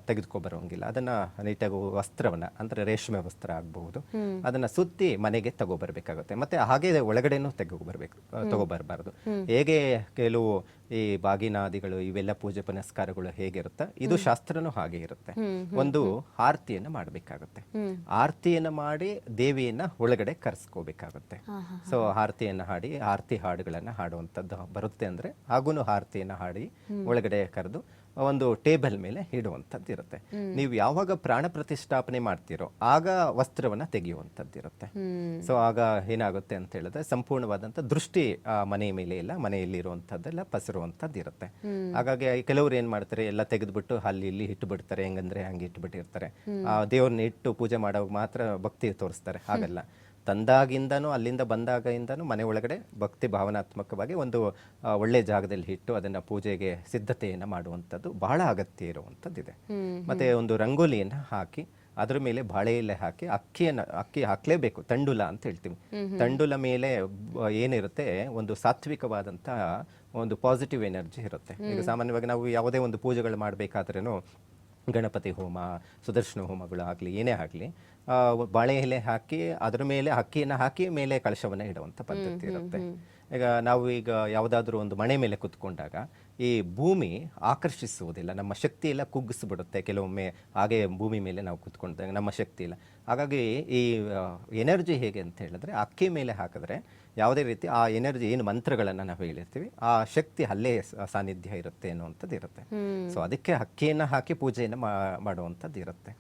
ತೆಗೆದುಕೊಬರೋಂಗಿಲ್ಲ, ಅದನ್ನ ನೀಟಾಗಿ ವಸ್ತ್ರವನ್ನ ಅಂದ್ರೆ ರೇಷ್ಮೆ ವಸ್ತ್ರ ಆಗಬಹುದು ಅದನ್ನ ಸುತ್ತಿ ಮನೆಗೆ ತಗೋಬರ್ಬೇಕಾಗುತ್ತೆ. ಮತ್ತೆ ಹಾಗೆ ಒಳಗಡೆನೂ ತಗೋಬರ್ಬಾರ್ದು. ಹೇಗೆ ಕೆಲವು ಈ ಬಾಗಿನಾದಿಗಳು ಇವೆಲ್ಲ ಪೂಜೆ ಪುನಸ್ಕಾರಗಳು ಹೇಗಿರುತ್ತೆ, ಇದು ಶಾಸ್ತ್ರನೂ ಹಾಗೆ ಇರುತ್ತೆ. ಒಂದು ಆರತಿಯನ್ನು ಮಾಡಬೇಕಾಗುತ್ತೆ. ಆರತಿಯನ್ನು ಮಾಡಿ ದೇವಿಯನ್ನ ಒಳಗಡೆ ಕರೆಸ್ಕೋಬೇಕಾಗುತ್ತೆ. ಸೊ ಆರತಿಯನ್ನು ಹಾಡಿ ಆರತಿ ಹಾಡುಗಳನ್ನ ಹಾಡುವಂಥದ್ದು ಬರುತ್ತೆ. ಅಂದ್ರೆ ಹಾಗೂ ಆರತಿಯನ್ನು ಹಾಡಿ ಒಳಗಡೆ ಕರೆದು ಒಂದು ಟೇಬಲ್ ಮೇಲೆ ಇಡುವಂಥದ್ದು ಇರುತ್ತೆ. ನೀವು ಯಾವಾಗ ಪ್ರಾಣ ಪ್ರತಿಷ್ಠಾಪನೆ ಮಾಡ್ತೀರೋ ಆಗ ವಸ್ತ್ರವನ್ನ ತೆಗೆಯುವಂಥದ್ದು ಇರುತ್ತೆ. ಸೊ ಆಗ ಏನಾಗುತ್ತೆ ಅಂತ ಹೇಳಿದ್ರೆ ಸಂಪೂರ್ಣವಾದಂಥ ದೃಷ್ಟಿ ಮನೆಯ ಮೇಲೆ ಇಲ್ಲ, ಮನೆಯಲ್ಲಿ ಇರುವಂಥದ್ದೆಲ್ಲ ಪಸರುವಂಥದ್ದು ಇರುತ್ತೆ. ಹಾಗಾಗಿ ಕೆಲವರು ಏನ್ ಮಾಡ್ತಾರೆ, ಎಲ್ಲ ತೆಗೆದ್ಬಿಟ್ಟು ಅಲ್ಲಿ ಇಲ್ಲಿ ಇಟ್ಟು ಬಿಡ್ತಾರೆ, ಹೆಂಗಂದ್ರೆ ಹಂಗೆ ಇಟ್ಟು ಬಿಟ್ಟಿರ್ತಾರೆ. ದೇವ್ರನ್ನ ಇಟ್ಟು ಪೂಜೆ ಮಾಡೋವಾಗ ಮಾತ್ರ ಭಕ್ತಿ ತೋರಿಸ್ತಾರೆ. ಹಾಗಲ್ಲ, ತಂದಾಗಿಂದನೂ ಅಲ್ಲಿಂದ ಬಂದಾಗಿಂದನೂ ಮನೆ ಒಳಗಡೆ ಭಕ್ತಿ ಭಾವನಾತ್ಮಕವಾಗಿ ಒಂದು ಒಳ್ಳೆ ಜಾಗದಲ್ಲಿ ಇಟ್ಟು ಅದನ್ನು ಪೂಜೆಗೆ ಸಿದ್ಧತೆಯನ್ನು ಮಾಡುವಂಥದ್ದು ಬಹಳ ಅಗತ್ಯ ಇರುವಂಥದ್ದಿದೆ. ಮತ್ತು ಒಂದು ರಂಗೋಲಿಯನ್ನು ಹಾಕಿ ಅದ್ರ ಮೇಲೆ ಬಾಳೆ ಎಲೆ ಹಾಕಿ ಅಕ್ಕಿ ಹಾಕಲೇಬೇಕು, ತಂಡುಲ ಅಂತ ಹೇಳ್ತೀವಿ. ತಂಡುಲ ಮೇಲೆ ಏನಿರುತ್ತೆ ಒಂದು ಸಾತ್ವಿಕವಾದಂಥ ಒಂದು ಪಾಸಿಟಿವ್ ಎನರ್ಜಿ ಇರುತ್ತೆ. ಈಗ ಸಾಮಾನ್ಯವಾಗಿ ನಾವು ಯಾವುದೇ ಒಂದು ಪೂಜೆಗಳು ಮಾಡಬೇಕಾದ್ರೂ ಗಣಪತಿ ಹೋಮ, ಸುದರ್ಶನ ಹೋಮಗಳು ಆಗಲಿ ಏನೇ ಆಗಲಿ ಬಾಳೆ ಎಲೆ ಹಾಕಿ ಅದ್ರ ಮೇಲೆ ಅಕ್ಕಿಯನ್ನು ಹಾಕಿ ಮೇಲೆ ಕಳಶವನ್ನು ಇಡುವಂಥ ಪದ್ಧತಿ ಇರುತ್ತೆ. ಈಗ ಯಾವುದಾದ್ರೂ ಒಂದು ಮನೆ ಮೇಲೆ ಕುತ್ಕೊಂಡಾಗ ಈ ಭೂಮಿ ಆಕರ್ಷಿಸುವುದಿಲ್ಲ, ನಮ್ಮ ಶಕ್ತಿ ಎಲ್ಲ ಕುಗ್ಗಿಸ್ಬಿಡುತ್ತೆ ಕೆಲವೊಮ್ಮೆ. ಹಾಗೆ ಭೂಮಿ ಮೇಲೆ ನಾವು ಕುತ್ಕೊಂಡಾಗ ನಮ್ಮ ಶಕ್ತಿ ಇಲ್ಲ. ಹಾಗಾಗಿ ಈ ಎನರ್ಜಿ ಹೇಗೆ ಅಂತ ಹೇಳಿದ್ರೆ ಅಕ್ಕಿ ಮೇಲೆ ಹಾಕಿದ್ರೆ ಯಾವುದೇ ರೀತಿ ಆ ಎನರ್ಜಿ ಏನು ಮಂತ್ರಗಳನ್ನು ನಾವು ಹೇಳಿರ್ತೀವಿ ಆ ಶಕ್ತಿ ಅಲ್ಲೇ ಸಾನ್ನಿಧ್ಯ ಇರುತ್ತೆ ಅನ್ನುವಂಥದ್ದು ಇರುತ್ತೆ. ಸೊ ಅದಕ್ಕೆ ಅಕ್ಕಿಯನ್ನು ಹಾಕಿ ಪೂಜೆಯನ್ನು ಮಾಡುವಂಥದ್ದು ಇರುತ್ತೆ.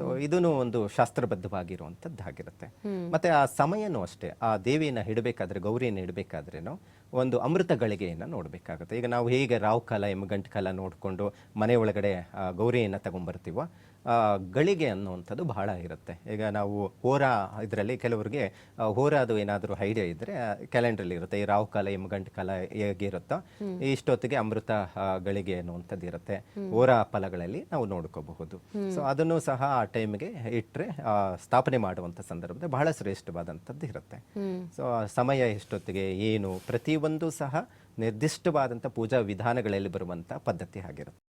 ಸೊ ಇದೂ ಒಂದು ಶಾಸ್ತ್ರಬದ್ಧವಾಗಿರುವಂಥದ್ದು ಆಗಿರುತ್ತೆ. ಮತ್ತೆ ಆ ಸಮಯನೂ ಅಷ್ಟೇ, ಆ ದೇವಿಯನ್ನು ಇಡಬೇಕಾದ್ರೆ, ಗೌರಿಯನ್ನು ಇಡಬೇಕಾದ್ರೇನು ಒಂದು ಅಮೃತ ಗಳಿಗೆಯನ್ನು ನೋಡಬೇಕಾಗುತ್ತೆ. ಈಗ ನಾವು ಹೇಗೆ ರಾವ್ ಕಾಲ ಎಮ್ಮಗಂಟು ಕಾಲ ನೋಡಿಕೊಂಡು ಮನೆ ಒಳಗಡೆ ಗೌರಿಯನ್ನು ತಗೊಂಡ್ಬರ್ತೀವೋ ಗಳಿಗೆ ಅನ್ನುವಂಥದ್ದು ಬಹಳ ಇರುತ್ತೆ. ಈಗ ನಾವು ಹೋರ ಇದರಲ್ಲಿ ಕೆಲವರಿಗೆ ಹೋರಾದು ಏನಾದರೂ ಐಡಿಯಾ ಇದ್ದರೆ ಕ್ಯಾಲೆಂಡ್ರಲ್ಲಿ ಇರುತ್ತೆ, ಈ ರಾವ್ ಕಾಲ ಎಮ್ಮಗಂಟು ಕಾಲ ಹೇಗಿರುತ್ತೋ ಇಷ್ಟೊತ್ತಿಗೆ ಅಮೃತ ಗಳಿಗೆ ಅನ್ನುವಂಥದ್ದು ಇರುತ್ತೆ. ಹೋರ ಫಲಗಳಲ್ಲಿ ನಾವು ನೋಡ್ಕೋಬಹುದು. ಸೊ ಅದನ್ನು ಸಹ ಆ ಟೈಮ್ಗೆ ಇಟ್ಟರೆ ಸ್ಥಾಪನೆ ಮಾಡುವಂಥ ಸಂದರ್ಭದಲ್ಲಿ ಬಹಳ ಶ್ರೇಷ್ಠವಾದಂಥದ್ದು ಇರುತ್ತೆ. ಸೊ ಸಮಯ ಎಷ್ಟೊತ್ತಿಗೆ ಏನು ಪ್ರತಿಯೊಂದು ಸಹ ನಿರ್ದಿಷ್ಟವಾದಂಥ ಪೂಜಾ ವಿಧಾನಗಳಲ್ಲಿ ಬರುವಂಥ ಪದ್ಧತಿ ಆಗಿರುತ್ತೆ.